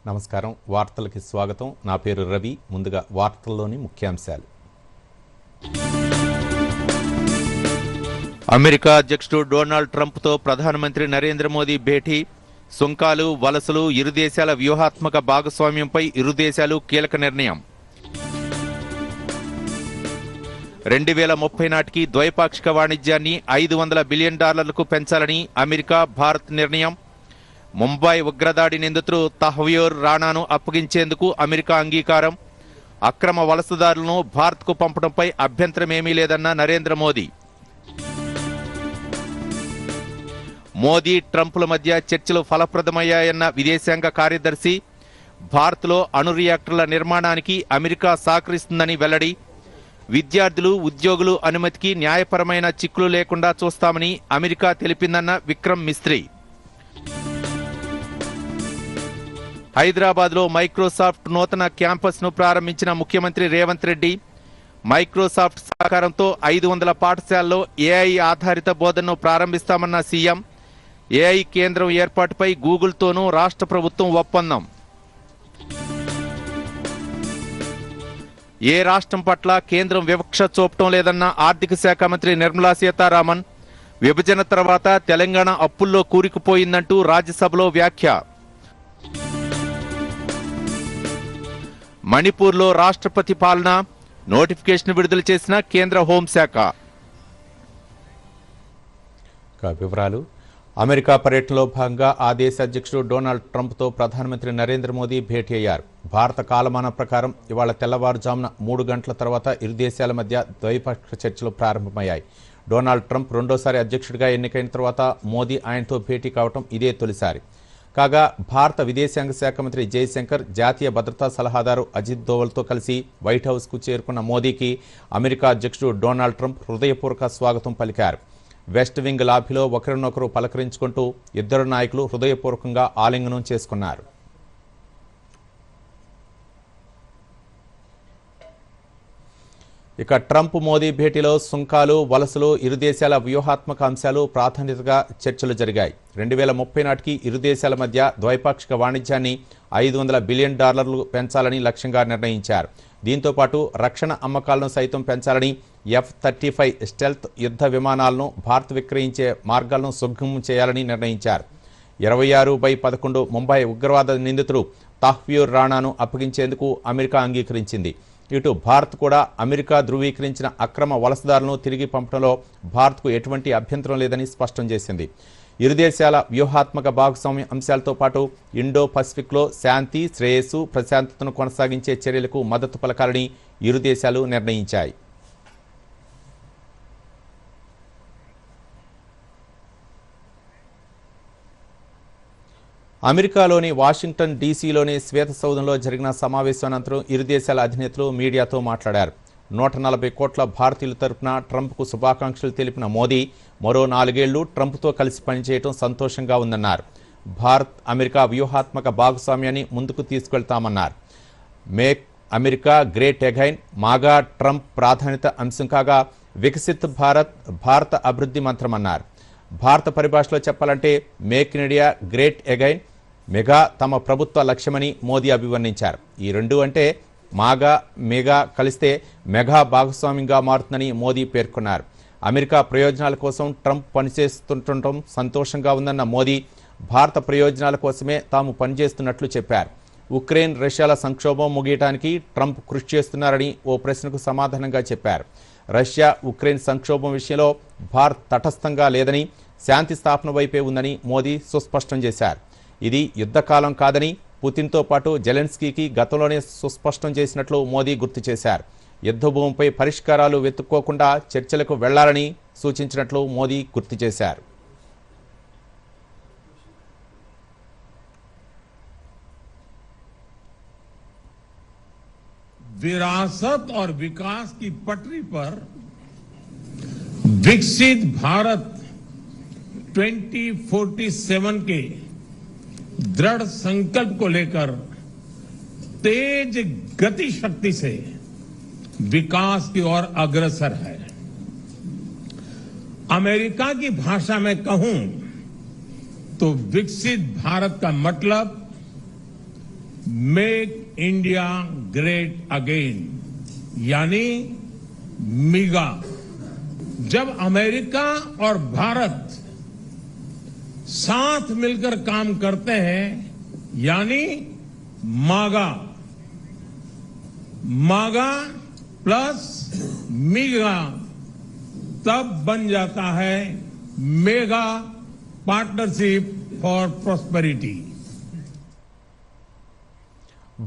నమస్కారం వార్తలకి స్వాగతం నా పేరు రవి ముందుగా వార్తల్లోని ముఖ్యాంశాలు అమెరికా అధ్యక్షుడు డొనాల్డ్ ట్రంప్ తో ప్రధానమంత్రి నరేంద్ర మోదీ భేటీ సుంకాలు వలసలు ఇరు దేశాల వ్యూహాత్మక భాగస్వామ్యంపై ఇరు దేశాలు కీలక నిర్ణయం 2030 నాటికి ద్వైపాక్షిక వాణిజ్యాన్ని $500 బిలియన్ పెంచాలని అమెరికా భారత్ నిర్ణయం ముంబై ఉగ్రదాడి నిందితుడు తహ్వీర్ రాణాను అప్పగించేందుకు అమెరికా అంగీకారం అక్రమ వలసదారులను భారత్కు పంపడంపై అభ్యంతరమేమీ లేదన్న నరేంద్ర మోదీ మోదీ ట్రంప్ల మధ్య చర్చలు ఫలప్రదమయ్యాయన్న విదేశాంగ కార్యదర్శి భారత్లో అణు రియాక్టర్ల నిర్మాణానికి అమెరికా సహకరిస్తుందని వెల్లడి విద్యార్థులు ఉద్యోగులు అనుమతికి న్యాయపరమైన చిక్కులు లేకుండా చూస్తామని అమెరికా తెలిపిందన్న విక్రమ్ మిస్త్రీ హైదరాబాద్లో మైక్రోసాఫ్ట్ నూతన క్యాంపస్ను ప్రారంభించిన ముఖ్యమంత్రి రేవంత్ రెడ్డి మైక్రోసాఫ్ట్ సహకారంతో 500 పాఠశాలల్లో ఏఐ ఆధారిత బోధనను ప్రారంభిస్తామన్న సీఎం ఏఐ కేంద్రం ఏర్పాటుపై గూగుల్తోనూ రాష్ట్ర ప్రభుత్వం ఒప్పందం ఏ రాష్ట్రం పట్ల కేంద్రం వివక్ష చూపటం లేదన్న ఆర్థిక శాఖ మంత్రి నిర్మలా సీతారామన్ విభజన తర్వాత తెలంగాణ అప్పుల్లో కూరుకుపోయిందంటూ రాజ్యసభలో వ్యాఖ్య మణిపూర్లో రాష్ట్రపతి పాలన నోటిఫికేషన్ విడుదల చేసిన కేంద్ర హోంశాఖ వివరాలు అమెరికా పర్యటనలో భాగంగా ఆ దేశ అధ్యక్షుడు డొనాల్డ్ ట్రంప్తో ప్రధానమంత్రి నరేంద్ర మోదీ భేటీ అయ్యారు భారత కాలమానం ప్రకారం ఇవాళ తెల్లవారుజామున 3 గంటల తర్వాత ఇరు దేశాల మధ్య ద్వైపాక్షిక చర్చలు ప్రారంభమయ్యాయి డొనాల్డ్ ట్రంప్ రెండోసారి అధ్యక్షుడిగా ఎన్నికైన తర్వాత మోదీ ఆయనతో భేటీ కావడం ఇదే తొలిసారి కాగా భారత విదేశాంగ శాఖ మంత్రి జయశంకర్ జాతీయ భద్రతా సలహాదారు అజిత్ దోవల్తో కలిసి వైట్ హౌస్కు చేరుకున్న మోదీకి అమెరికా అధ్యక్షుడు డొనాల్డ్ ట్రంప్ హృదయపూర్వక స్వాగతం పలికారు వెస్ట్ వింగ్ లాబీలో ఒకరినొకరు పలకరించుకుంటూ ఇద్దరు నాయకులు హృదయపూర్వకంగా ఆలింగనం చేసుకున్నారు ఇక ట్రంప్ మోదీ భేటీలో సుంకాలు వలసలు ఇరు దేశాల వ్యూహాత్మక అంశాలు ప్రాధాన్యతగా చర్చలు జరిగాయి 2030 నాటికి ఇరు దేశాల మధ్య ద్వైపాక్షిక వాణిజ్యాన్ని $500 బిలియన్ పెంచాలని లక్ష్యంగా నిర్ణయించారు దీంతో పాటు రక్షణ అమ్మకాలను సైతం పెంచాలని F-35 స్టెల్త్ యుద్ధ విమానాలను భారత్ విక్రయించే మార్గాలను సుగమం చేయాలని నిర్ణయించారు 26/11 ముంబై ఉగ్రవాద నిందితుడు తహ్వీర్ రాణాను అప్పగించేందుకు అమెరికా అంగీకరించింది ఇటు భారత్ కూడా అమెరికా ధృవీకరించిన అక్రమ వలసదారులను తిరిగి పంపడంలో భారత్కు ఎటువంటి అభ్యంతరం లేదని స్పష్టం చేసింది ఇరు దేశాల వ్యూహాత్మక భాగస్వామ్య అంశాలతో పాటు ఇండో పసిఫిక్లో శాంతి శ్రేయస్సు ప్రశాంతతను కొనసాగించే చర్యలకు మద్దతు పలకాలని ఇరు దేశాలు నిర్ణయించాయి అమెరికాలోని వాషింగ్టన్ డీసీలోని శ్వేత సౌధంలో జరిగిన సమావేశం అనంతరం ఇరు దేశాల అధినేతలు మీడియాతో మాట్లాడారు 140 కోట్ల భారతీయుల తరపున ట్రంప్కు శుభాకాంక్షలు తెలిపిన మోదీ మరో 4 ఏళ్లు ట్రంప్తో కలిసి పనిచేయడం సంతోషంగా ఉందన్నారు భారత్ అమెరికా వ్యూహాత్మక భాగస్వామ్యాన్ని ముందుకు తీసుకెళ్తామన్నారు make America great again MAGA Trump ప్రాధాన్యత అంశం కాగా వికసిత్ భారత అభివృద్ధి మంత్రమన్నారు భారత పరిభాషలో చెప్పాలంటే make in India great again mega తమ ప్రభుత్వ లక్ష్యమని మోదీ అభివర్ణించారు ఈ రెండు అంటే మాగా మెగా కలిస్తే మెగా భాగస్వామ్యంగా మారుతుందని మోదీ పేర్కొన్నారు అమెరికా ప్రయోజనాల కోసం ట్రంప్ పనిచేస్తుండటం సంతోషంగా ఉందన్న మోదీ భారత ప్రయోజనాల కోసమే తాము పనిచేస్తున్నట్లు చెప్పారు ఉక్రెయిన్ రష్యాల సంక్షోభం ముగియడానికి ట్రంప్ కృషి చేస్తున్నారని ఓ ప్రశ్నకు సమాధానంగా చెప్పారు రష్యా ఉక్రెయిన్ సంక్షోభం విషయంలో భారత్ తటస్థంగా లేదని శాంతి స్థాపన వైపే ఉందని మోదీ సుస్పష్టం చేశారు ఇది యుద్ధకాలం కాదని పుతిన్తో పాటు జెలెన్స్కీకి గతంలోనే సుస్పష్టం చేసినట్లు మోదీ గుర్తు చేశారు యుద్ధభూమిపై పరిష్కారాలు వెతుక్కోకుండా చర్చలకు వెళ్లాలని సూచించినట్లు మోదీ గుర్తు చేశారు विरासत और विकास की पटरी पर विकसित भारत 2047 के दृढ़ संकल्प को लेकर तेज गति शक्ति से विकास की ओर अग्रसर है अमेरिका की भाषा में कहूं तो विकसित भारत का मतलब मेक इंडिया ग्रेट अगेन यानी मीगा। जब अमेरिका और भारत साथ मिलकर काम करते हैं यानी मागा। मागा प्लस मीगा तब बन जाता है mega partnership for prosperity.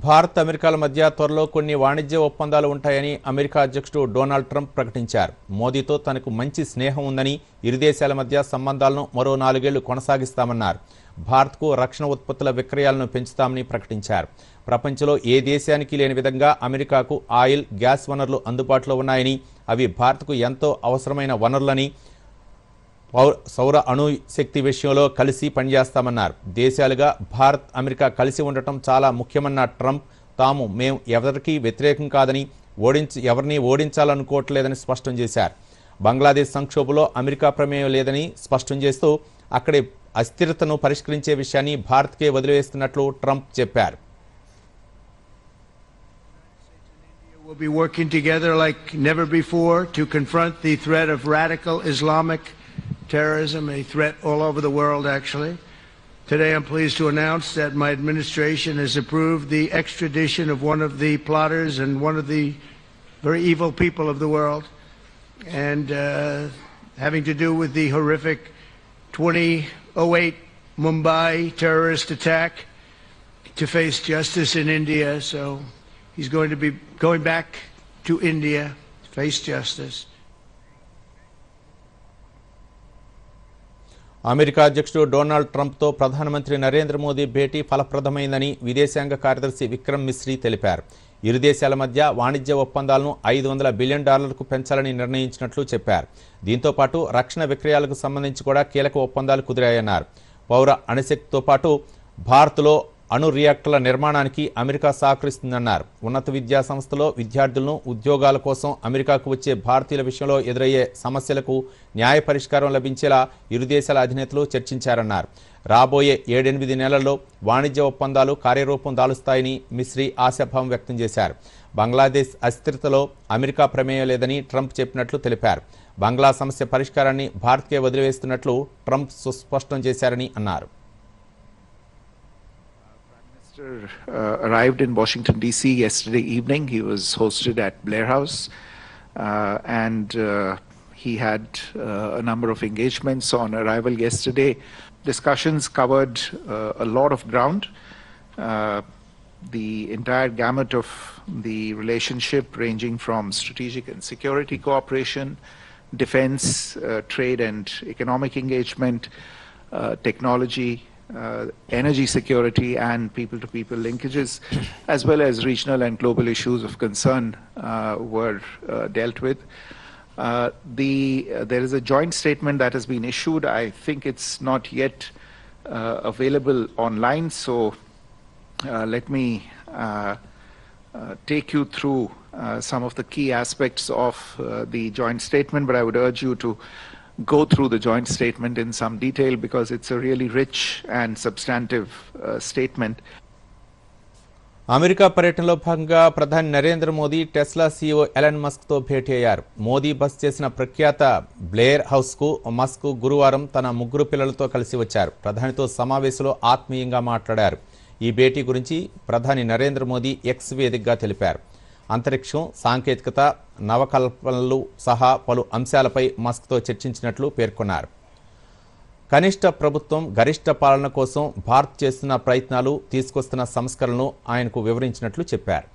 Bharat అమెరికాల మధ్య త్వరలో కొన్ని వాణిజ్య ఒప్పందాలు ఉంటాయని అమెరికా అధ్యక్షుడు డొనాల్డ్ ట్రంప్ ప్రకటించారు. మోదీతో తనకు మంచి స్నేహం ఉందని, ఇరు దేశాల మధ్య సంబంధాలను మరో 4 ఏళ్లు కొనసాగిస్తామన్నారు. భారత్కు రక్షణ ఉత్పత్తుల విక్రయాలను పెంచుతామని ప్రకటించారు. ప్రపంచంలో ఏ దేశానికి లేని విధంగా అమెరికాకు ఆయిల్, గ్యాస్ వనరులు అందుబాటులో ఉన్నాయని, అవి భారత్కు ఎంతో అవసరమైన వనరులని, సౌర అణు శక్తి విషయంలో కలిసి పనిచేస్తామన్నారు. దేశాలుగా భారత్, అమెరికా కలిసి ఉండటం చాలా ముఖ్యమన్న ట్రంప్, మేము ఎవరికీ వ్యతిరేకం కాదని, ఎవరిని ఓడించాలనుకోవట్లేదని స్పష్టం చేశారు. బంగ్లాదేశ్ సంక్షోభంలో అమెరికా ప్రమేయం లేదని స్పష్టం చేస్తూ అక్కడి అస్థిరతను పరిష్కరించే విషయాన్ని భారత్కే వదిలివేస్తున్నట్లు ట్రంప్ చెప్పారు. We'll be working together like never before to confront the threat of radical Islamic terrorism, a threat all over the world, actually. Today, I'm pleased to announce that my administration has approved the extradition of one of the plotters and one of the very evil people of the world, and having to do with the horrific 2008 Mumbai terrorist attack, to face justice in India. So he's going to be going back to India to face justice. America అధ్యక్షుడు Donald ట్రంప్తో ప్రధానమంత్రి నరేంద్ర మోదీ భేటీ ఫలప్రదమైందని విదేశాంగ కార్యదర్శి విక్రమ్ మిశ్రీ తెలిపారు. ఇరు దేశాల మధ్య వాణిజ్య ఒప్పందాలను $500 బిలియన్ పెంచాలని నిర్ణయించినట్లు చెప్పారు. దీంతో పాటు రక్షణ విక్రయాలకు సంబంధించి కూడా కీలక ఒప్పందాలు కుదిరాయన్నారు. పౌర అణుశక్తితో పాటు భారత్లో అణు రియాక్టర్ల నిర్మాణానికి అమెరికా సహకరిస్తుందన్నారు. ఉన్నత విద్యా సంస్థలో విద్యార్థులను ఉద్యోగాల కోసం అమెరికాకు వచ్చే భారతీయుల విషయంలో ఎదురయ్యే సమస్యలకు న్యాయ పరిష్కారం లభించేలా ఇరు దేశాల అధినేతలు చర్చించారన్నారు. రాబోయే 7-8 నెలల్లో వాణిజ్య ఒప్పందాలు కార్యరూపం దాలుస్తాయని మిశ్రీ ఆశాభావం వ్యక్తం చేశారు. బంగ్లాదేశ్ అస్థిరతలో అమెరికా ప్రమేయం లేదని ట్రంప్ చెప్పినట్లు తెలిపారు. బంగ్లా సమస్య పరిష్కారాన్ని భారత్కే వదిలివేస్తున్నట్లు ట్రంప్ సుస్పష్టం చేశారని అన్నారు. Arrived in Washington, D.C. yesterday evening. He was hosted at Blair House, and he had a number of engagements on arrival yesterday. Discussions covered a lot of ground. The entire gamut of the relationship, ranging from strategic and security cooperation, defense, trade and economic engagement, technology, energy security and people-to-people linkages, as well as regional and global issues of concern were dealt with. There is a joint statement that has been issued. I think it's not yet available online, so let me take you through some of the key aspects of the joint statement, but I would urge you to go through the joint statement in some detail because it's a really rich and substantive statement. America పర్యటనలో భాగంగా ప్రధాని Narendra Modi Tesla CEO Elon మస్క్తో భేటీ అయ్యారు. Modi bus చేసిన ప్రఖ్యాత Blair హౌస్కు Musk గురువారం తన 3 పిల్లలతో కలిసి వచ్చారు. ప్రధానితో సమావేశంలో ఆత్మీయంగా మాట్లాడారు. ఈ భేటీ గురించి ప్రధాని నరేంద్ర మోదీ ఎక్స్ వేదికగా తెలిపారు. అంతరిక్షం, సాంకేతికత, నవకల్పనలు సహా పలు అంశాలపై మస్క్తో చర్చించినట్లు పేర్కొన్నారు. కనిష్ట ప్రభుత్వం, గరిష్ట పాలన కోసం భారత్ చేస్తున్న ప్రయత్నాలు, తీసుకొస్తున్న సంస్కరణలు ఆయనకు వివరించినట్లు చెప్పారు.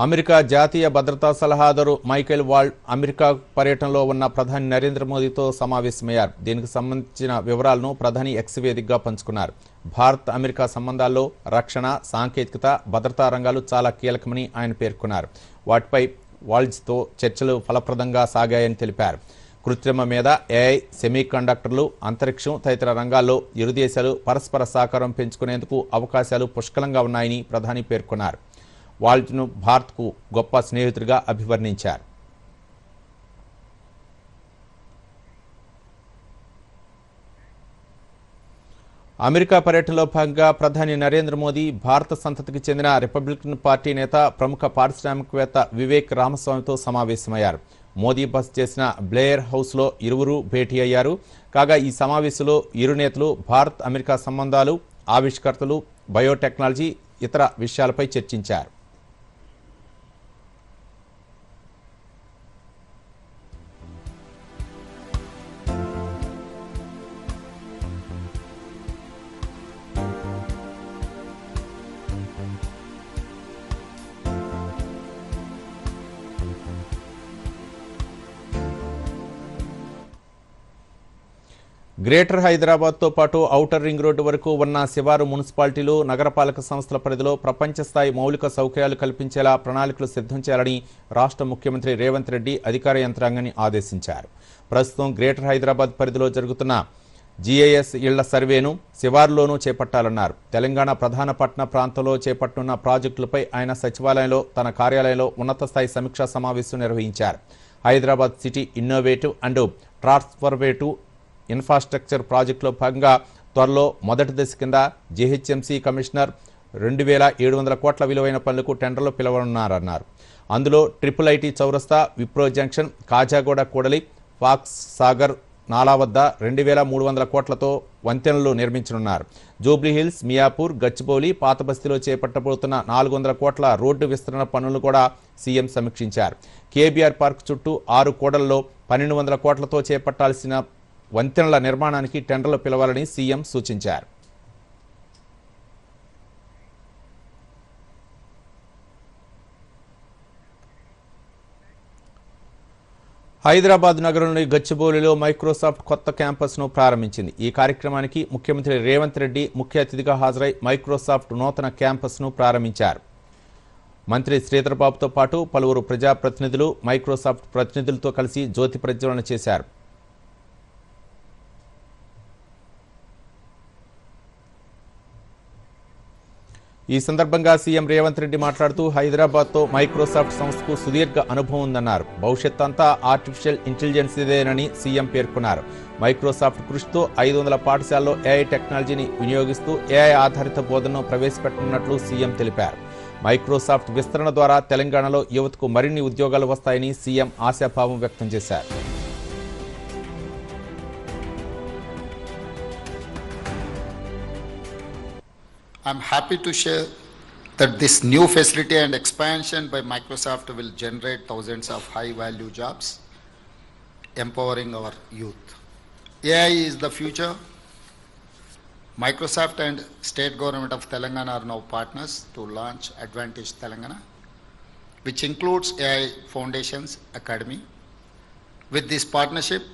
అమెరికా జాతీయ భద్రతా సలహాదారు మైకేల్ వాల్డ్ అమెరికా పర్యటనలో ఉన్న ప్రధాని నరేంద్ర మోదీతో సమావేశమయ్యారు. దీనికి సంబంధించిన వివరాలను ప్రధాని ఎక్స్ వేదికగా పంచుకున్నారు. భారత్ అమెరికా సంబంధాల్లో రక్షణ, సాంకేతికత, భద్రతా రంగాలు చాలా కీలకమని ఆయన పేర్కొన్నారు. వాటిపై వాల్డ్స్తో చర్చలు ఫలప్రదంగా సాగాయని తెలిపారు. కృత్రిమ మీద, ఏఐ, సెమీకండక్టర్లు, అంతరిక్షం తదితర రంగాల్లో ఇరు దేశాలు పరస్పర సహకారం పెంచుకునేందుకు అవకాశాలు పుష్కలంగా ఉన్నాయని ప్రధాని పేర్కొన్నారు. వాల్జ్ను భారత్కు గొప్ప స్నేహితుడిగా అభివర్ణించారు. అమెరికా పర్యటనలో భాగంగా ప్రధాని నరేంద్ర మోదీ భారత సంతతికి చెందిన రిపబ్లికన్ పార్టీ నేత ప్రముఖ పారిశ్రామికవేత్త వివేక్ రామస్వామితో సమావేశమయ్యారు. మోదీ బస చేసిన బ్లేయర్ హౌస్లో ఇరువురు భేటీ అయ్యారు. కాగా ఈ సమావేశంలో ఇరు నేతలు భారత్ అమెరికా సంబంధాలు, ఆవిష్కర్తలు, బయోటెక్నాలజీ, ఇతర విషయాలపై చర్చించారు. గ్రేటర్ హైదరాబాద్తో పాటు ఔటర్ రింగ్ రోడ్డు వరకు ఉన్న శివారు మున్సిపాలిటీలు, నగరపాలక సంస్థల పరిధిలో ప్రపంచ స్థాయి మౌలిక సౌకర్యాలు కల్పించేలా ప్రణాళికలు సిద్ధం చేయాలని రాష్ట్ర ముఖ్యమంత్రి రేవంత్ రెడ్డి అధికార యంత్రాంగాన్ని ఆదేశించారు. ప్రస్తుతం గ్రేటర్ హైదరాబాద్ పరిధిలో జరుగుతున్న జీఐఎస్ ఇళ్ల సర్వేను శివారులోనూ చేపట్టాలన్నారు. తెలంగాణ ప్రధాన పట్టణ ప్రాంతంలో చేపట్టనున్న ప్రాజెక్టులపై ఆయన సచివాలయంలో తన కార్యాలయంలో ఉన్నత స్థాయి సమీక్షా సమావేశం నిర్వహించారు. Hyderabad city innovative and transformative infrastructure ప్రాజెక్టులో భాగంగా త్వరలో మొదటి దశ కింద జీహెచ్ఎంసీ కమిషనర్ 2,700 కోట్ల విలువైన పనులకు టెండర్లు పిలవనున్నారన్నారు. అందులో ట్రిపుల్ ఐటీ చౌరస్తా, విప్రో జంక్షన్, కాజాగూడ కూడలి, ఫాక్స్ సాగర్ నాలా వద్ద 2,300 కోట్లతో వంతెనలు నిర్మించనున్నారు. జూబ్లీహిల్స్, మియాపూర్, గచ్చిబౌలి, పాతబస్తీలో చేపట్టబోతున్న 400 కోట్ల రోడ్డు విస్తరణ పనులను కూడా సీఎం సమీక్షించారు. కేబీఆర్ పార్క్ చుట్టూ 6 కూడల్లో 1,200 కోట్లతో చేపట్టాల్సిన వంతెనల నిర్మాణానికి టెండర్లు పిలవాలని సీఎం సూచించారు. హైదరాబాద్ నగరంలోని గచ్చిబౌలిలో మైక్రోసాఫ్ట్ కొత్త క్యాంపస్ను ప్రారంభించింది. ఈ కార్యక్రమానికి ముఖ్యమంత్రి రేవంత్ రెడ్డి ముఖ్య అతిథిగా హాజరై మైక్రోసాఫ్ట్ నూతన క్యాంపస్ను ప్రారంభించారు. మంత్రి శ్రీధర్ బాబుతో పాటు పలువురు ప్రజాప్రతినిధులు మైక్రోసాఫ్ట్ ప్రతినిధులతో కలిసి జ్యోతి ప్రజ్వలన చేశారు. ఈ సందర్భంగా సీఎం రేవంత్ రెడ్డి మాట్లాడుతూ హైదరాబాద్తో మైక్రోసాఫ్ట్ సంస్థకు సుదీర్ఘ అనుభవం ఉందన్నారు. భవిష్యత్ అంతా ఆర్టిఫిషియల్ ఇంటెలిజెన్స్ ఇదేనని సీఎం పేర్కొన్నారు. మైక్రోసాఫ్ట్ కృషితో 500 పాఠశాలలో ఏఐ టెక్నాలజీని వినియోగిస్తూ ఏఐ ఆధారిత బోధనను ప్రవేశపెట్టనున్నట్లు సీఎం తెలిపారు. మైక్రోసాఫ్ట్ విస్తరణ ద్వారా తెలంగాణలో యువతకు మరిన్ని ఉద్యోగాలు వస్తాయని సీఎం ఆశాభావం వ్యక్తం చేశారు. I'm happy to share that this new facility and expansion by Microsoft will generate thousands of high-value jobs, empowering our youth. AI is the future. Microsoft and State Government of Telangana are now partners to launch Advantage Telangana, which includes AI Foundations Academy. With this partnership,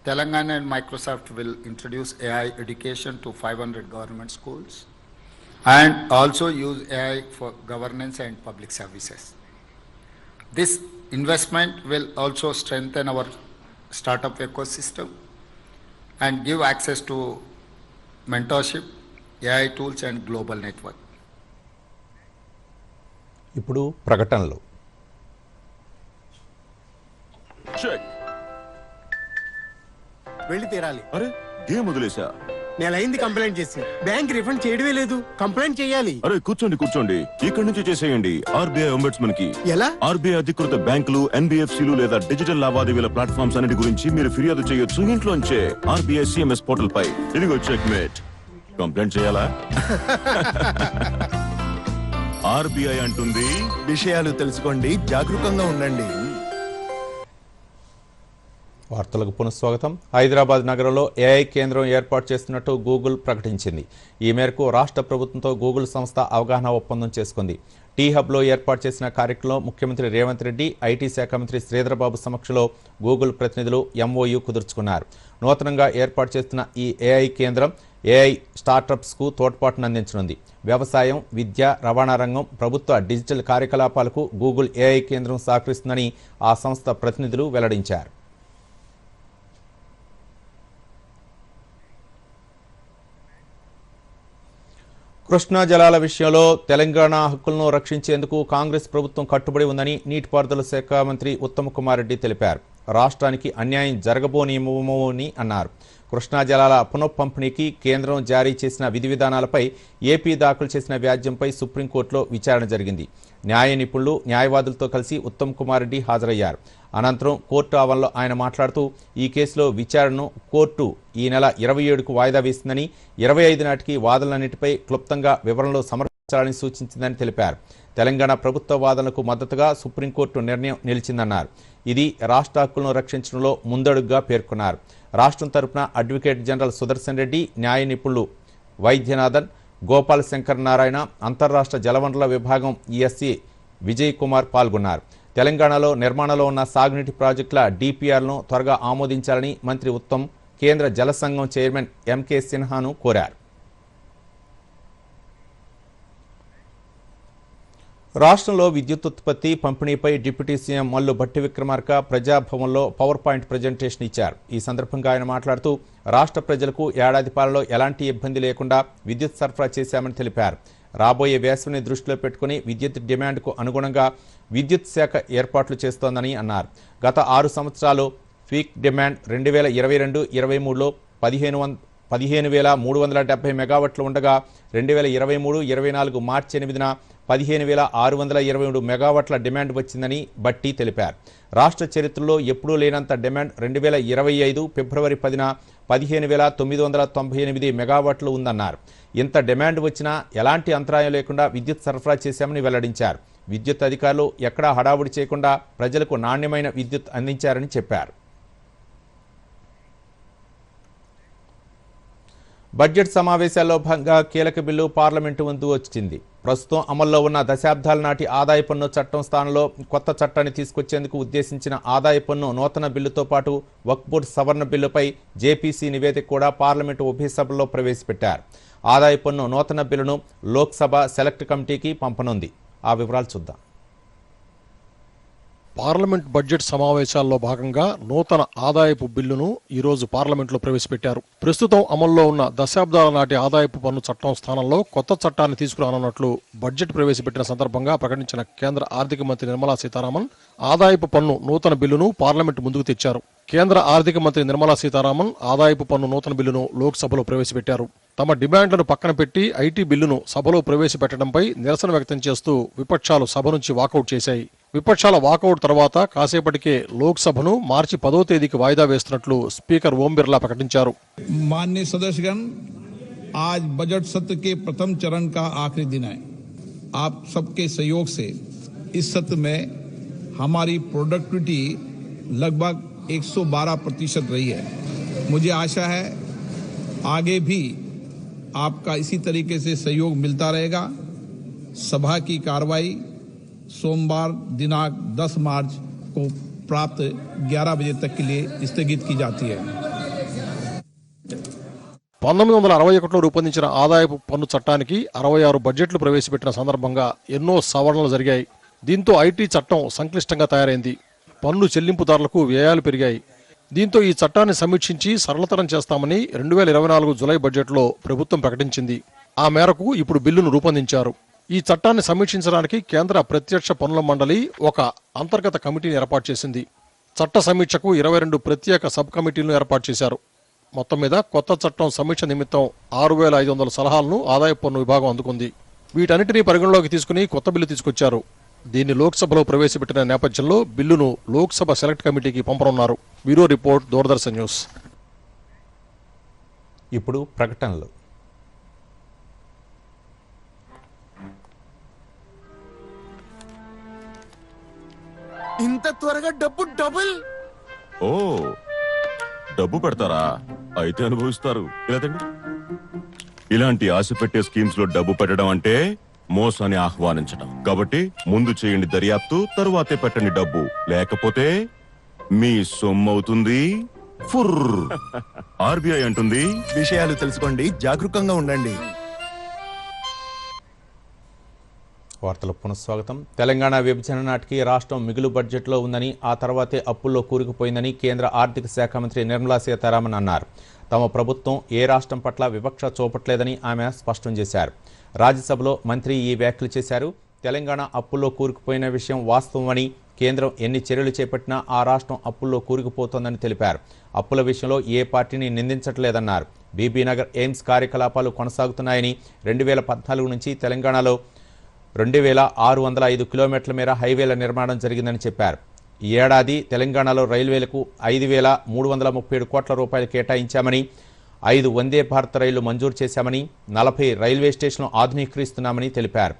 Telangana and Microsoft will introduce AI education to 500 government schools and also use AI for governance and public services. This investment will also strengthen our startup ecosystem and give access to mentorship, AI tools and global network. ఇప్పుడు ప్రకటనలు. వెళ్ళి తీరాలి. అరే game వదిలేసా. నెలైంది complaint చేసి, bank refund చేయడమే లేదు. Complaint చేయాలి. అరే కూర్చోండి, ఇక్కడి నుంచి చేసేయండి. ఆర్బీఐ అంబడ్స్మన్ కి ఎలా? ఆర్బీఐ అధికృత బ్యాంకులు, ఎన్బిఎఫ్సిలు లేదా డిజిటల్ లావాదేవీల ప్లాట్ఫామ్స్ అన్నిటి గురించి మీరు ఫిర్యాదు చేయొచ్చు ఇంట్లోంచే. ఆర్బీఐ సిఎంఎస్ పోర్టల్ పై. ఇదిగో చెక్ మేట్. కంప్లైంట్ చేయాలా? ఆర్బీఐ అంటుంది, విషయాలు తెలుసుకోండి, జాగరూకంగా ఉండండి. వార్తలకు పునఃస్వాగతం. హైదరాబాద్ నగరంలో ఏఐ కేంద్రం ఏర్పాటు చేస్తున్నట్టు గూగుల్ ప్రకటించింది. ఈ మేరకు రాష్ట్ర ప్రభుత్వంతో గూగుల్ సంస్థ అవగాహన ఒప్పందం చేసుకుంది. టీ హబ్లో ఏర్పాటు చేసిన కార్యక్రమంలో ముఖ్యమంత్రి రేవంత్ రెడ్డి, ఐటీ శాఖ మంత్రి శ్రీధర్ బాబు సమక్షంలో గూగుల్ ప్రతినిధులు ఎంఓయూ కుదుర్చుకున్నారు. నూతనంగా ఏర్పాటు చేస్తున్న ఈ ఏఐ కేంద్రం ఏఐ స్టార్టప్స్కు తోడ్పాటును అందించనుంది. వ్యవసాయం, విద్య, రవాణా రంగం, ప్రభుత్వ డిజిటల్ కార్యకలాపాలకు గూగుల్ ఏఐ కేంద్రం సహకరిస్తుందని ఆ సంస్థ ప్రతినిధులు వెల్లడించారు. కృష్ణా జలాల విషయంలో తెలంగాణ హక్కులను రక్షించేందుకు కాంగ్రెస్ ప్రభుత్వం కట్టుబడి ఉందని నీటిపారుదల శాఖ మంత్రి ఉత్తమ్ కుమార్ రెడ్డి తెలిపారు. రాష్ట్రానికి అన్యాయం జరగబోనివ్వమని అన్నారు. కృష్ణా జలాల పునఃపంపిణీకి కేంద్రం జారీ చేసిన విధి విధానాలపై ఏపీ దాఖలు చేసిన వ్యాజ్యంపై సుప్రీంకోర్టులో విచారణ జరిగింది. న్యాయ నిపుణులు, న్యాయవాదులతో కలిసి ఉత్తమ్ కుమార్ రెడ్డి హాజరయ్యారు. అనంతరం కోర్టు ఆవరణలో ఆయన మాట్లాడుతూ ఈ కేసులో విచారణను కోర్టు ఈ నెల 27కు వాయిదా వేసిందని, 25 నాటికి వాదనలన్నిటిపై క్లుప్తంగా వివరణలు సమర్పించాలని సూచించిందని తెలిపారు. తెలంగాణ ప్రభుత్వ వాదనలకు మద్దతుగా సుప్రీంకోర్టు నిర్ణయం నిలిచిందన్నారు. ఇది రాష్ట్ర హక్కులను రక్షించడంలో ముందడుగుగా పేర్కొన్నారు. రాష్ట్రం తరపున అడ్వకేట్ జనరల్ సుదర్శన్ రెడ్డి, న్యాయ నిపుణులు వైద్యనాథన్, గోపాల్ శంకర్ నారాయణ, అంతర్రాష్ట్ర జలవనరుల విభాగం ఈఎస్సీ విజయ్ కుమార్ పాల్గొన్నారు. తెలంగాణలో నిర్మాణంలో ఉన్న సాగునీటి ప్రాజెక్టుల డిపిఆర్ను త్వరగా ఆమోదించాలని మంత్రి ఉత్తమ్ కేంద్ర జల సంఘం చైర్మన్ ఎంకే సిన్హాను కోరారు. రాష్ట్రంలో విద్యుత్ ఉత్పత్తి పంపిణీపై డిప్యూటీ సీఎం మల్లు భట్టి విక్రమార్క ప్రజాభవన్లో పవర్ పాయింట్ ప్రజెంటేషన్ ఇచ్చారు. ఈ సందర్భంగా ఆయన మాట్లాడుతూ రాష్ట్ర ప్రజలకు ఏడాది పాలలో ఎలాంటి ఇబ్బంది లేకుండా విద్యుత్ సరఫరా చేశామని తెలిపారు. రాబోయే వేసవిని దృష్టిలో పెట్టుకుని విద్యుత్ డిమాండ్కు అనుగుణంగా విద్యుత్ శాఖ ఏర్పాట్లు చేస్తోందని అన్నారు. గత 6 సంవత్సరాలు పీక్ డిమాండ్ 2022-23లో 15,370 మెగావాట్లు ఉండగా 2023-24 మార్చి 8న 15,623 మెగావాట్ల డిమాండ్ వచ్చిందని బట్టి తెలిపారు. రాష్ట్ర చరిత్రలో ఎప్పుడూ లేనంత డిమాండ్ 2025 ఫిబ్రవరి 10న 15,998 మెగావాట్లు ఉందన్నారు. ఇంత డిమాండ్ వచ్చినా ఎలాంటి అంతరాయం లేకుండా విద్యుత్ సరఫరా చేశామని వెల్లడించారు. విద్యుత్ అధికారులు ఎక్కడా హడావుడి చేయకుండా ప్రజలకు నాణ్యమైన విద్యుత్ అందించారని చెప్పారు. బడ్జెట్ సమావేశాల్లో భాగంగా కీలక బిల్లు పార్లమెంటు ముందు వచ్చింది. ప్రస్తుతం అమల్లో ఉన్న దశాబ్దాల నాటి ఆదాయ పన్ను చట్టం స్థానంలో కొత్త చట్టాన్ని తీసుకొచ్చేందుకు ఉద్దేశించిన ఆదాయ పన్ను నూతన బిల్లుతో పాటు వక్ఫ్ బోర్డు సవరణ బిల్లుపై జేపీసీ నివేదిక కూడా పార్లమెంటు ఉభయ సభల్లో ప్రవేశపెట్టారు. ఆదాయ పన్ను నూతన బిల్లును లోక్సభ సెలెక్ట్ కమిటీకి పంపనుంది. ఆ వివరాలు చూద్దాం. పార్లమెంట్ బడ్జెట్ సమావేశాల్లో భాగంగా నూతన ఆదాయపు బిల్లును ఈరోజు పార్లమెంట్లో ప్రవేశపెట్టారు. ప్రస్తుతం అమల్లో ఉన్న దశాబ్దాల నాటి ఆదాయపు పన్ను చట్టం స్థానంలో కొత్త చట్టాన్ని తీసుకురానున్నట్లు బడ్జెట్ ప్రవేశపెట్టిన సందర్భంగా ప్రకటించిన కేంద్ర ఆర్థిక మంత్రి నిర్మలా సీతారామన్ ఆదాయపు పన్ను నూతన బిల్లును పార్లమెంటు ముందుకు తెచ్చారు. కేంద్ర ఆర్థిక మంత్రి నిర్మలా సీతారామన్ ఆదాయపు పన్ను నూతన బిల్లును లోక్సభలో ప్రవేశపెట్టారు. తమ డిమాండ్లను పక్కన పెట్టి ఐటీ బిల్లును సభలో ప్రవేశపెట్టడంపై నిరసన వ్యక్తం చేస్తూ విపక్షాలు సభ నుంచి వాకౌట్ చేశాయి. విపక్షాల వాకౌట్ తర్వాత కాసేపటికే లోక్సభను మార్చి 10వ తేదీకి వాయిదా వేస్తున్నట్లు స్పీకర్ ఓం బిర్లా ప్రకటించారు. माननीय सदस्यगण, आज बजट सत्र के प्रथम चरण का आखिरी दिन है. आप सबके सहयोग से इस सत्र में हमारी प्रोडक्टिविटी लगभग 112% रही है. मुझे आशा है आगे भी आपका इसी तरीके से सहयोग मिलता रहेगा. सभा की कार्रवाई सोमवार दिनांक 10 मार्च को प्राप्त 11 बजे तक के लिए स्थगित की जाती है. 1961లో రూపొందించిన ఆదాయపు పన్ను చట్టానికి 66 బడ్జెట్లు ప్రవేశపెట్టిన సందర్భంగా ఎన్నో సవరణలు జరిగాయి. దీంతో ఐటీ చట్టం సంక్లిష్టంగా తయారైంది. పన్ను చెల్లింపుదారులకు వ్యయాలు పెరిగాయి. దీంతో ఈ చట్టాన్ని సమీక్షించి సరళతరం చేస్తామని 2024 జులై బడ్జెట్లో ప్రభుత్వం ప్రకటించింది. ఆ మేరకు ఇప్పుడు బిల్లును రూపొందించారు. ఈ చట్టాన్ని సమీక్షించడానికి కేంద్ర ప్రత్యక్ష పన్నుల మండలి ఒక అంతర్గత కమిటీని ఏర్పాటు చేసింది. చట్ట సమీక్షకు 22 ప్రత్యేక సబ్ కమిటీలను ఏర్పాటు చేశారు. మొత్తం మీద కొత్త చట్టం సమీక్ష నిమిత్తం 6,500 సలహాలను ఆదాయ పన్ను విభాగం అందుకుంది. వీటన్నిటినీ పరిగణలోకి తీసుకుని కొత్త బిల్లు తీసుకొచ్చారు. దీన్ని లోక్సభలో ప్రవేశపెట్టిన నేపథ్యంలో బిల్లును లోక్సభ సెలెక్ట్ కమిటీకి పంపనున్నారు. Bureau report, Doordarshan news. ఇప్పుడు ప్రకటనలు. ఇంత త్వరగా డబ్బు డబుల్. ఓ, డబ్బు పెడతారా? అయితే అనుభవిస్తారు. లేదండి, ఇలాంటి ఆశ పెట్టే స్కీమ్స్ లో డబ్బు పెట్టడం అంటే మోసాన్ని ఆహ్వానించడం. కాబట్టి ముందు చేయండి దర్యాప్తు, తరువాతే పెట్టండి డబ్బు. లేకపోతే మీ సొమ్మవుతుంది ఫుర్. ఆర్బీఐ అంటుంది, విషయాలు తెలుసుకోండి, జాగరూకంగా ఉండండి. వార్తల పునఃస్వాగతం. తెలంగాణ విభజన నాటికి రాష్ట్రం మిగులు బడ్జెట్లో ఉందని, ఆ తర్వాతే అప్పుల్లో కూరుకుపోయిందని కేంద్ర ఆర్థిక శాఖ మంత్రి నిర్మలా సీతారామన్ అన్నారు. తమ ప్రభుత్వం ఏ రాష్ట్రం పట్ల వివక్ష చూపట్లేదని ఆమె స్పష్టం చేశారు. రాజ్యసభలో మంత్రి ఈ వ్యాఖ్యలు చేశారు. తెలంగాణ అప్పుల్లో కూరుకుపోయిన విషయం వాస్తవమని, కేంద్రం ఎన్ని చర్యలు చేపట్టినా ఆ రాష్ట్రం అప్పుల్లో కూరుకుపోతోందని తెలిపారు. అప్పుల విషయంలో ఏ పార్టీని నిందించట్లేదన్నారు. బీబీనగర్ ఎయిమ్స్ కార్యకలాపాలు కొనసాగుతున్నాయని, 2014 నుంచి తెలంగాణలో 2605 కిలోమీటర్ల మేర హైవేల నిర్మాణం జరిగిందని చెప్పారు. ఈ ఏడాది తెలంగాణలో రైల్వేలకు 5337 కోట్ల రూపాయలు కేటాయించామని, 5 వందే భారత్ రైళ్లు మంజూరు చేశామని, 40 రైల్వే స్టేషన్లు ఆధునీకరిస్తున్నామని తెలిపారు.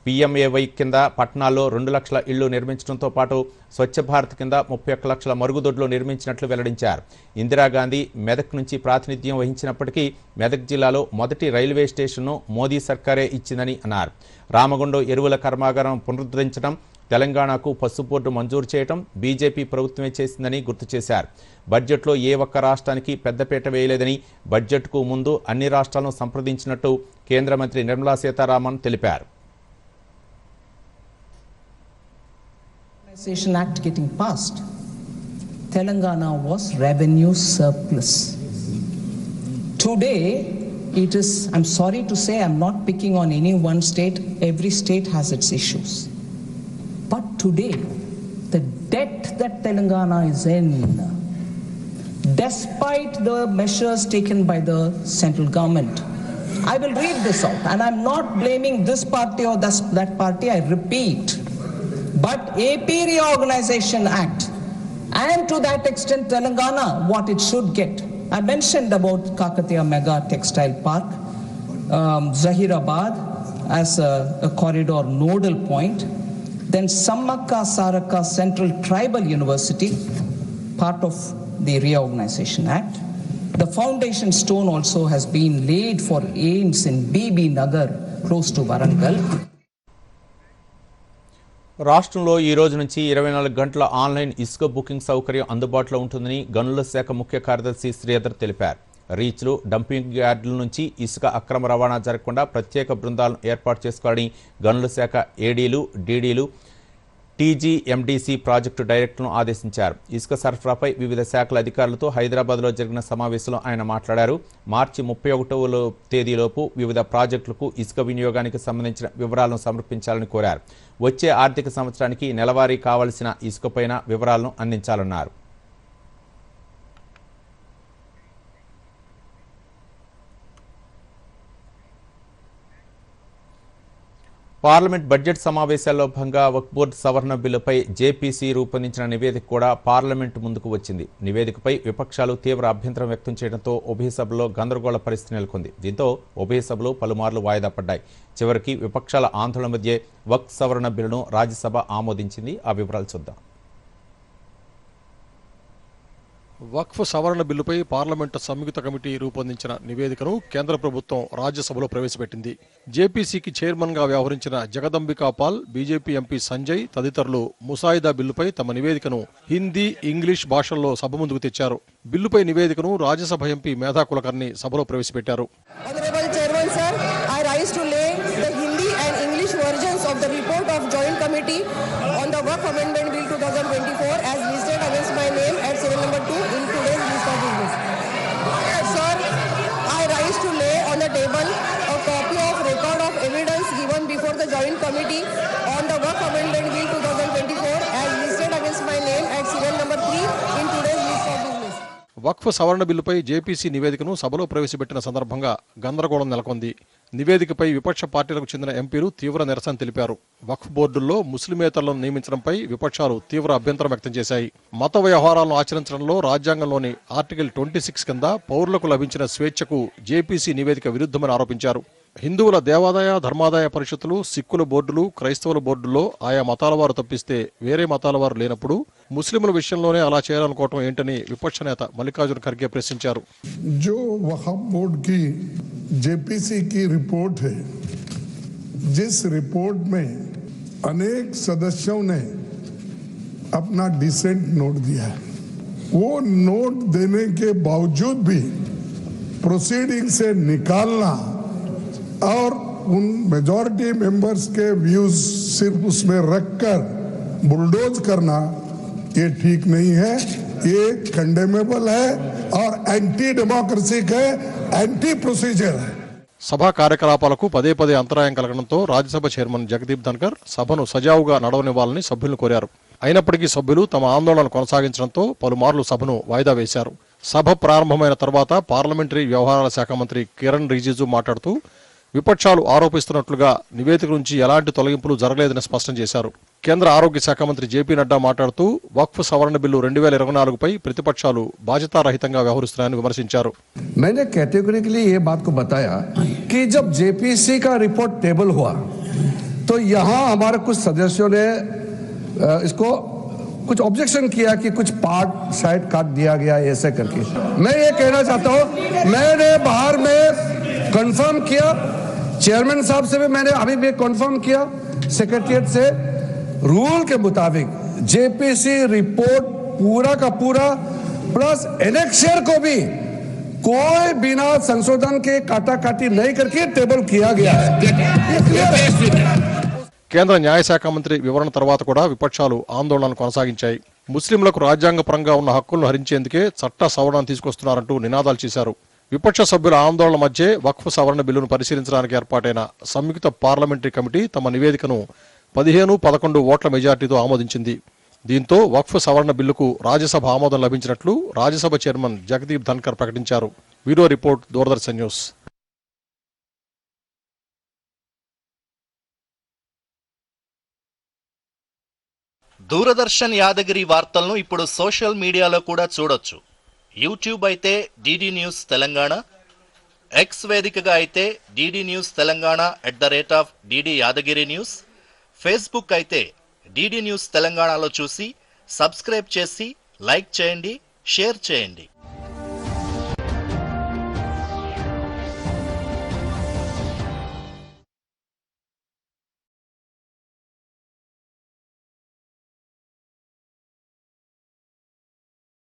PMAY కింద పట్టణాల్లో 2 లక్షల ఇళ్లు నిర్మించడంతో పాటు స్వచ్ఛ భారత్ కింద 31 లక్షల మరుగుదొడ్లు నిర్మించినట్లు వెల్లడించారు. ఇందిరాగాంధీ మెదక్ నుంచి ప్రాతినిధ్యం వహించినప్పటికీ మెదక్ జిల్లాలో మొదటి రైల్వే స్టేషన్ను మోదీ సర్కారే ఇచ్చిందని అన్నారు. రామగుండం ఎరువుల కర్మాగారం పునరుద్ధరించడం, తెలంగాణకు పసుపు బోర్డు మంజూరు చేయడం బీజేపీ ప్రభుత్వమే చేసిందని గుర్తు చేశారు. బడ్జెట్లో ఏ ఒక్క రాష్ట్రానికి పెద్దపీట వేయలేదని, బడ్జెట్కు ముందు అన్ని రాష్ట్రాలను సంప్రదించినట్టు కేంద్ర మంత్రి నిర్మలా సీతారామన్ తెలిపారు. Act getting passed, Telangana was revenue surplus. Today, it is, I'm sorry to say, I'm not picking on any one state, every state has its issues. But today, the debt that Telangana is in, despite the measures taken by the central government, I will read this out, and I'm not blaming this party or that party, I repeat. But AP Reorganization Act, and to that extent Telangana, what it should get. I mentioned about Kakatiya Mega Textile Park, Zahirabad as a corridor nodal point, then Sammakka Saraka Central Tribal University, part of the Reorganization Act. The foundation stone also has been laid for AIIMS in BBNagar, close to Warangal. రాష్ట్రంలో ఈ రోజు నుంచి 24 గంటల online ఇసుక booking సౌకర్యం అందుబాటులో ఉంటుందని గనుల శాఖ ముఖ్య కార్యదర్శి శ్రీధర్ తెలిపారు. రీచ్లు, డంపింగ్ యార్డుల నుంచి ఇసుక అక్రమ రవాణా జరగకుండా ప్రత్యేక బృందాలను ఏర్పాటు చేసుకోవాలని గనుల శాఖ ఏడీలు, డీడీలు, టీజీఎండీసీ ప్రాజెక్టు డైరెక్టర్లను ఆదేశించారు. ఇసుక సరఫరాపై వివిధ శాఖల అధికారులతో హైదరాబాద్లో జరిగిన సమావేశంలో ఆయన మాట్లాడారు. మార్చి 31వ తేదీలోపు వివిధ ప్రాజెక్టులకు ఇసుక వినియోగానికి సంబంధించిన వివరాలను సమర్పించాలని కోరారు. వచ్చే ఆర్థిక సంవత్సరానికి నెలవారీ కావలసిన ఇసుకపైన వివరాలను అందించాలన్నారు. పార్లమెంట్ బడ్జెట్ సమావేశాల్లో భాగంగా వక్ఫ్ బోర్డు సవరణ బిల్లుపై జేపీసీ రూపొందించిన నివేదిక కూడా పార్లమెంటు ముందుకు వచ్చింది. నివేదికపై విపక్షాలు తీవ్ర అభ్యంతరం వ్యక్తం చేయడంతో ఉభయ సభలో గందరగోళ పరిస్థితి నెలకొంది. దీంతో ఉభయ సభలు పలుమార్లు వాయిదా పడ్డాయి. చివరికి విపక్షాల ఆందోళన మధ్య వక్ఫ్ సవరణ బిల్లును రాజ్యసభ ఆమోదించింది. ఆ వివరాలు చూద్దాం. వక్ఫ్ సవరణ బిల్లుపై పార్లమెంటు సంయుక్త కమిటీ రూపొందించిన నివేదికను కేంద్ర ప్రభుత్వం రాజ్యసభలో ప్రవేశపెట్టింది. జేపీసీకి చైర్మన్ గా వ్యవహరించిన Jagdambika Paul, BJP MP Sanjay తదితరులు ముసాయిదా బిల్లుపై తమ నివేదికను హిందీ, ఇంగ్లీష్ భాషల్లో సభ ముందుకు తెచ్చారు. బిల్లుపై నివేదికను రాజ్యసభ ఎంపీ మేధా కులకర్ణి సభలో ప్రవేశపెట్టారు. Joint Committee on the Work Amendment Bill 2024 as listed against my name at serial number 3 in today's list of business. వక్ఫ్ సవరణ బిల్లుపై జేపీసీ నివేదికను సభలో ప్రవేశపెట్టిన సందర్భంగా గందరగోళం నెలకొంది. నివేదికపై విపక్ష పార్టీలకు చెందిన ఎంపీలు తీవ్ర నిరసన తెలిపారు. వక్ఫ్ బోర్డుల్లో ముస్లిమేతరులను నియమించడంపై విపక్షాలు తీవ్ర అభ్యంతరం వ్యక్తం చేశాయి. మత వ్యవహారాలను ఆచరించడంలో రాజ్యాంగంలోని ఆర్టికల్ 26 కింద పౌరులకు లభించిన స్వేచ్ఛకు జేపీసీ నివేదిక విరుద్ధమని ఆరోపించారు. హిందువుల దేవాదాయ, ధర్మాదాయ పరిషత్తులు, సిక్కుల బోర్డులు, క్రైస్తవుల బోర్డుల్లో ఆయా మతాల వారు తప్పిస్తే వేరే మతాల వారు లేనప్పుడు ముస్లింల విషయంలోనే అలా చేయాలనుకోవటం ఏంటని విపక్ష నేత మల్లికార్జున ఖర్గే ప్రశ్నించారు. जो वक्फ बोर्ड की जेपीसी की रिपोर्ट है, जिस रिपोर्ट में अनेक सदस्यों ने अपना डिसेंट नोट दिया है, वो नोट देने के बावजूद भी प्रोसीडिंग से निकालना और उन मेजॉरिटी मेंबर्स के व्यूज सिर्फ उसमें रखकर बुलडोज करना ये ठीक नहीं है, ये कंडेमेबल है और एंटी डेमोक्रेसी है, एंटी प्रोसीजर है. సభా కార్యకలాపాలకు పదే పదే అంతరాయం కలగడంతో రాజ్యసభ చైర్మన్ జగదీప్ ధన్కర్ సభను సజావుగా నడవనివ్వాలని సభ్యులను కోరారు. అయినప్పటికీ సభ్యులు తమ ఆందోళన కొనసాగించడంతో పలుమార్లు సభను వాయిదా వేశారు. సభ ప్రారంభమైన తర్వాత పార్లమెంటరీ వ్యవహారాల శాఖ మంత్రి కిరణ్ రిజిజు మాట్లాడుతూ విపక్షాలు ఆరోపిస్తున్నట్లుగా నివేదిక నుంచి ఎలాంటి తొలగింపులు జరగలేదని స్పష్టం చేశారు. కేంద్ర ఆరోగ్య శాఖ మంత్రి జేపీ నడ్డా మాట్లాడుతూ వక్ఫ్ సవరణ బిల్లు 2024పై ప్రతిపక్షాలు బాధ్యతారహితంగా వ్యవహరిస్తున్నాయని విమర్శించారు. मैंने कैटेगोरिकली ये बात को बताया कि जब जेपीसी का रिपोर्ट टेबल हुआ तो यहाँ हमारे कुछ सदस्यों ने इसको कुछ ऑब्जेक्शन किया कि कुछ पार्ट साइड काट दिया गया ऐसे करके. मैं ये कहना चाहता हूँ, मैंने बाहर में कंफर्म किया, चेयरमैन साहब से भी मैंने अभी भी कंफर्म किया, सेक्रेटरिएट से रूल के मुताबिक जेपीसी रिपोर्ट पूरा का पूरा प्लस एनेक्सर को भी कोई बिना संशोधन के काटा काटी नहीं करके टेबल किया गया है. కేంద్ర న్యాయశాఖ మంత్రి వివరణ తర్వాత కూడా విపక్షాలు ఆందోళన కొనసాగించాయి. ముస్లింలకు రాజ్యాంగపరంగా ఉన్న హక్కులను హరించేందుకే చట్ట సవరణ తీసుకొస్తున్నారంటూ నినాదాలు చేశారు. విపక్ష సభ్యుల ఆందోళన మధ్య వక్ఫ్ సవరణ బిల్లును పరిశీలించడానికి ఏర్పాటైన సంయుక్త పార్లమెంటరీ కమిటీ తమ నివేదికను 15-11 ఓట్ల మెజార్టీతో ఆమోదించింది. దీంతో వక్ఫ్ సవరణ బిల్లుకు రాజ్యసభ ఆమోదం లభించినట్లు రాజ్యసభ చైర్మన్ జగదీప్ ధన్కర్ ప్రకటించారు. Bureau report, Doordarshan news. Doordarshan Yadagiri వార్తలను ఇప్పుడు సోషల్ మీడియాలో కూడా చూడొచ్చు. యూట్యూబ్ అయితే డిడి న్యూస్ తెలంగాణ, ఎక్స్ వేదికగా అయితే DD news Telangana @DD Yadagiri news, Facebook అయితే డిడి న్యూస్ తెలంగాణలో చూసి సబ్స్క్రైబ్ చేసి లైక్ చేయండి, షేర్ చేయండి.